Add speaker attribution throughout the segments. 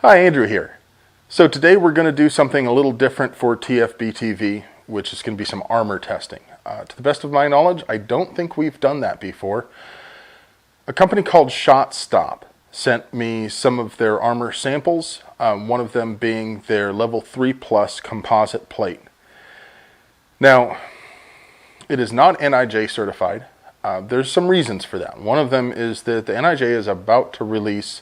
Speaker 1: Hi, Andrew here. So today we're going to do something a little different for TFBTV, which is going to be some armor testing. To the best of my knowledge, I don't think we've done that before. A company called Shot Stop sent me some of their armor samples, one of them being their level 3 plus composite plate. Now, it is not NIJ certified. There's some reasons for that. One of them is that the NIJ is about to release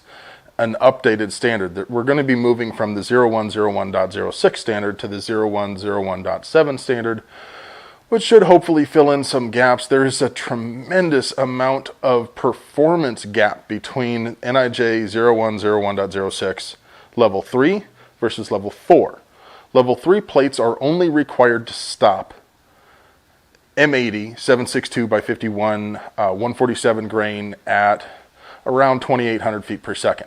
Speaker 1: an updated standard that we're going to be moving from the 0101.06 standard to the 0101.7 standard, which should hopefully fill in some gaps. There is a tremendous amount of performance gap between NIJ 0101.06 level 3 versus level 4. Level 3 plates are only required to stop M80 762 by 51 147 grain at around 2,800 feet per second.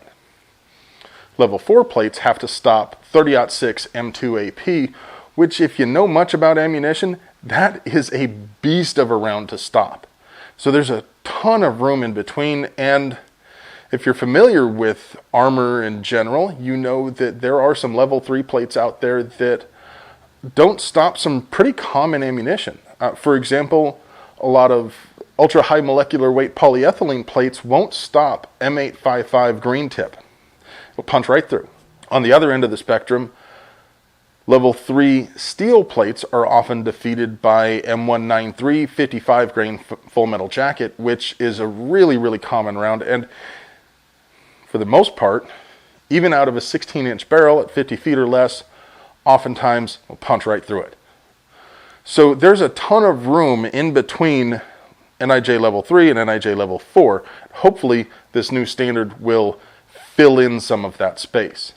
Speaker 1: Level 4 plates have to stop 30-06 M2AP, which, if you know much about ammunition, that is a beast of a round to stop. So there's a ton of room in between, and if you're familiar with armor in general, you know that there are some level 3 plates out there that don't stop some pretty common ammunition. For example, a lot of ultra high molecular weight polyethylene plates won't stop M855 green tip. It'll punch right through. On the other end of the spectrum, level 3 steel plates are often defeated by M193 55 grain full metal jacket, which is a really common round, and for the most part, even out of a 16-inch barrel at 50 feet or less, oftentimes will punch right through it. So there's a ton of room in between NIJ level 3 and NIJ level 4. Hopefully this new standard will fill in some of that space.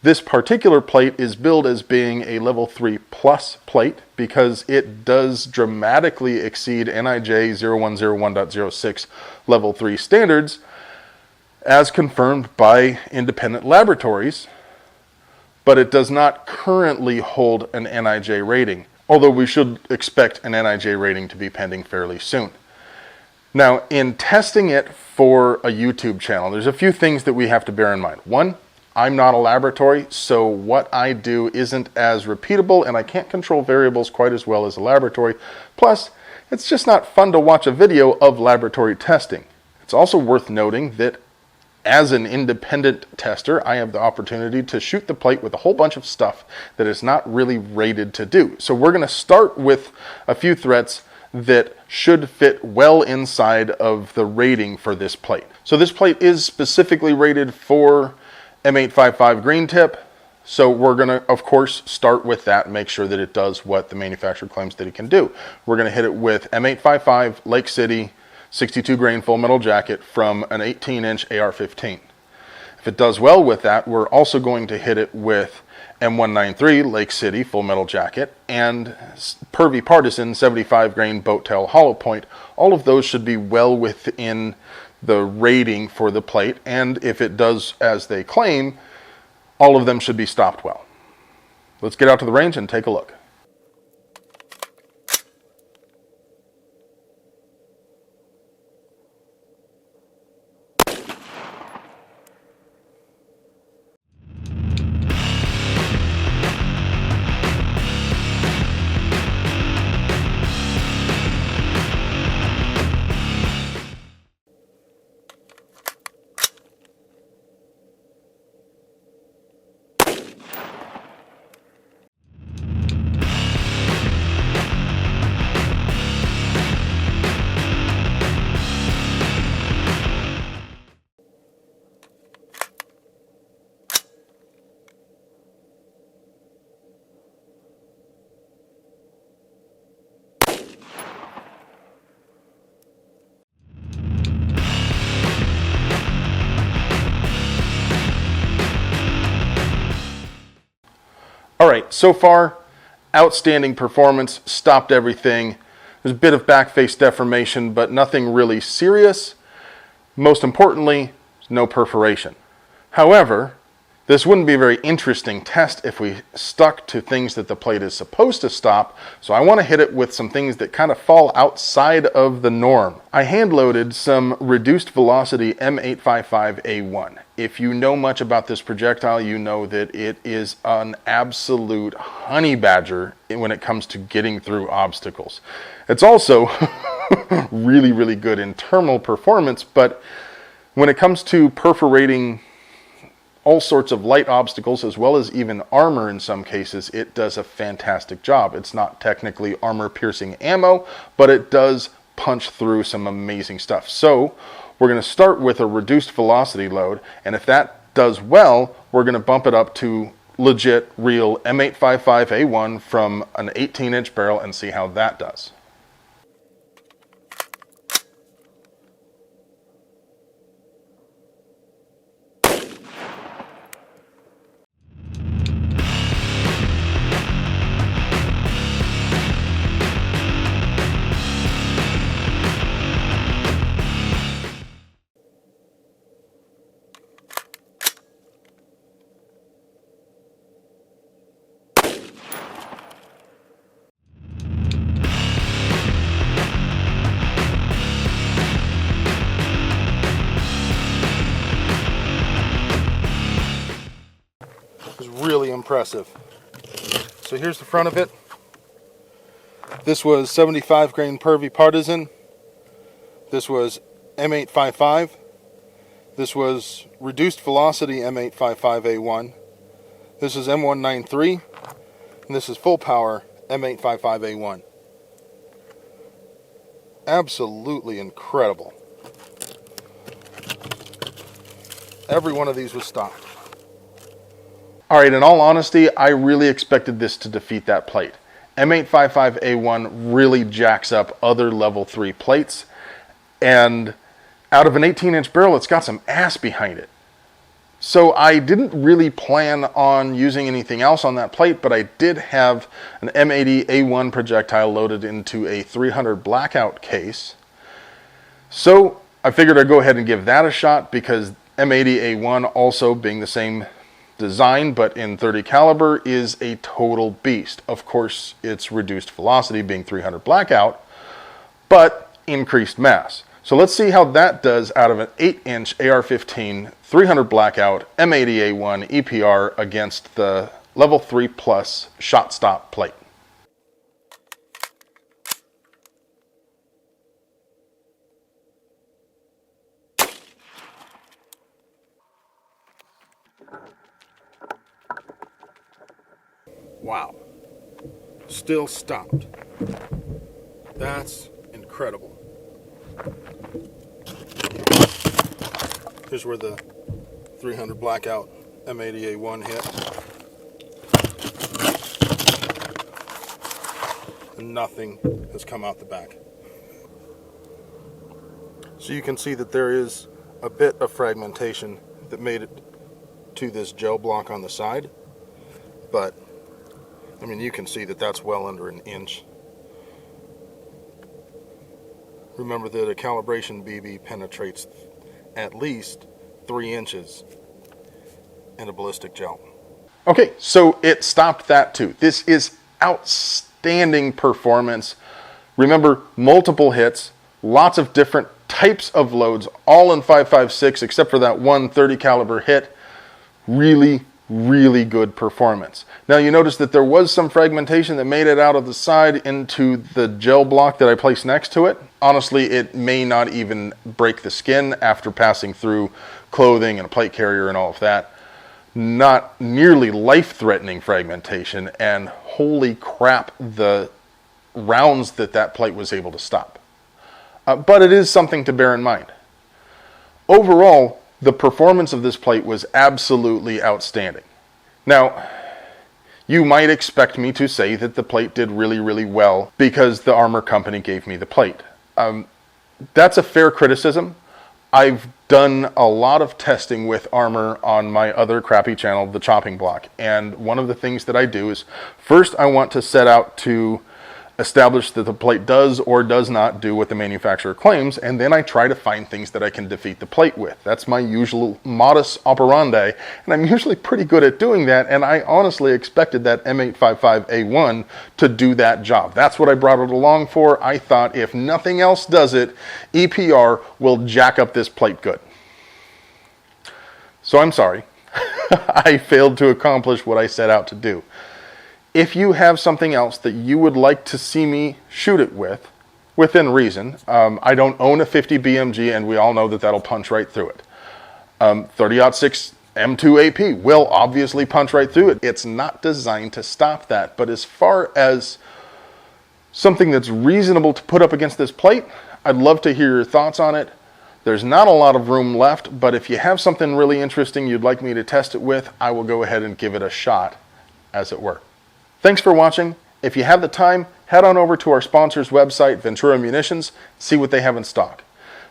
Speaker 1: This particular plate is billed as being a level 3 plus plate because it does dramatically exceed NIJ 0101.06 level 3 standards as confirmed by independent laboratories, but it does not currently hold an NIJ rating, although we should expect an NIJ rating to be pending fairly soon. Now, in testing it for a YouTube channel, there's a few things that we have to bear in mind. One, I'm not a laboratory, so what I do isn't as repeatable, and I can't control variables quite as well as a laboratory. Plus, it's just not fun to watch a video of laboratory testing. It's also worth noting that as an independent tester, I have the opportunity to shoot the plate with a whole bunch of stuff that is not really rated to do. So we're going to start with a few threats that should fit well inside of the rating for this plate. So this plate is specifically rated for M855 green tip. So we're going to, of course, start with that and make sure that it does what the manufacturer claims that it can do. We're going to hit it with M855 Lake City 62 grain full metal jacket from an 18-inch AR15. If it does well with that, we're also going to hit it with M193 Lake City full metal jacket and Pervy Partisan 75 grain boat tail hollow point. All of those should be well within the rating for the plate, and if it does as they claim, all of them should be stopped well. Let's get out to the range and take a look. All right, so far, outstanding performance, stopped everything. There's a bit of back face deformation, but nothing really serious. Most importantly, no perforation. However, This wouldn't be a very interesting test if we stuck to things that the plate is supposed to stop, so I want to hit it with some things that kind of fall outside of the norm. I hand-loaded some reduced velocity M855A1. If you know much about this projectile, you know that it is an absolute honey badger when it comes to getting through obstacles. It's also really, really good in terminal performance, but when it comes to perforating all sorts of light obstacles, as well as even armor in some cases, it does a fantastic job. It's not technically armor-piercing ammo, but it does punch through some amazing stuff. So we're going to start with a reduced velocity load, and if that does well, we're going to bump it up to legit, real M855A1 from an 18-inch barrel and see how that does. Really impressive. So here's the front of it. This was 75 grain Pervy Partisan. This was M855. This was reduced velocity M855A1. This is M193. And this is full power M855A1. Absolutely incredible. Every one of these was stopped. All right, in all honesty, I really expected this to defeat that plate. M855A1 really jacks up other level 3 plates, and out of an 18-inch barrel, it's got some ass behind it. So I didn't really plan on using anything else on that plate, but I did have an M80A1 projectile loaded into a 300 blackout case. So I figured I'd go ahead and give that a shot, because M80A1, also being the same design but in 30 caliber, is a total beast. Of course, it's reduced velocity being 300 blackout, but increased mass. So let's see how that does out of an 8-inch AR15 300 blackout M80A1 EPR against the level 3 plus Shot Stop plate. Wow. Still stopped. That's incredible. Here's where the 300 blackout M80A1 hit. And nothing has come out the back. So you can see that there is a bit of fragmentation that made it to this gel block on the side, but I mean, you can see that that's well under an inch. Remember that a calibration BB penetrates at least 3 inches in a ballistic gel. Okay, so it stopped that too. This is outstanding performance. Remember, multiple hits, lots of different types of loads, all in 5.56 except for that one 30 caliber hit. Really, really good performance. Now you notice that there was some fragmentation that made it out of the side into the gel block that I placed next to it. Honestly, it may not even break the skin after passing through clothing and a plate carrier and all of that. Not nearly life-threatening fragmentation, and holy crap, the rounds that plate was able to stop. But it is something to bear in mind. Overall, the performance of this plate was absolutely outstanding. Now, you might expect me to say that the plate did really, really well because the armor company gave me the plate. That's a fair criticism. I've done a lot of testing with armor on my other crappy channel, The Chopping Block, and one of the things that I do is, first I want to set out to establish that the plate does or does not do what the manufacturer claims, and then I try to find things that I can defeat the plate with. That's my usual modus operandi, and I'm usually pretty good at doing that, and I honestly expected that M855A1 to do that job. That's what I brought it along for. I thought if nothing else does it, EPR will jack up this plate good. So I'm sorry. I failed to accomplish what I set out to do. If you have something else that you would like to see me shoot it with, within reason, I don't own a 50 BMG, and we all know that that'll punch right through it. 30-06 M2AP will obviously punch right through it. It's not designed to stop that, but as far as something that's reasonable to put up against this plate, I'd love to hear your thoughts on it. There's not a lot of room left, but if you have something really interesting you'd like me to test it with, I will go ahead and give it a shot, as it were. Thanks for watching. If you have the time, head on over to our sponsor's website, Ventura Munitions, see what they have in stock.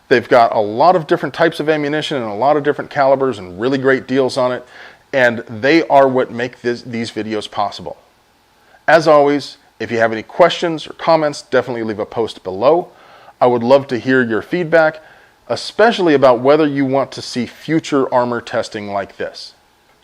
Speaker 1: They've got a lot of different types of ammunition and a lot of different calibers and really great deals on it, and they are what make these videos possible. As always, if you have any questions or comments, definitely leave a post below. I would love to hear your feedback, especially about whether you want to see future armor testing like this.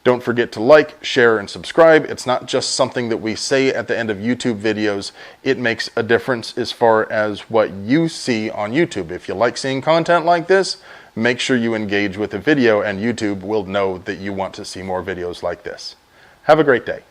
Speaker 1: Don't forget to like, share, and subscribe. It's not just something that we say at the end of YouTube videos. It makes a difference as far as what you see on YouTube. If you like seeing content like this, make sure you engage with the video, and YouTube will know that you want to see more videos like this. Have a great day.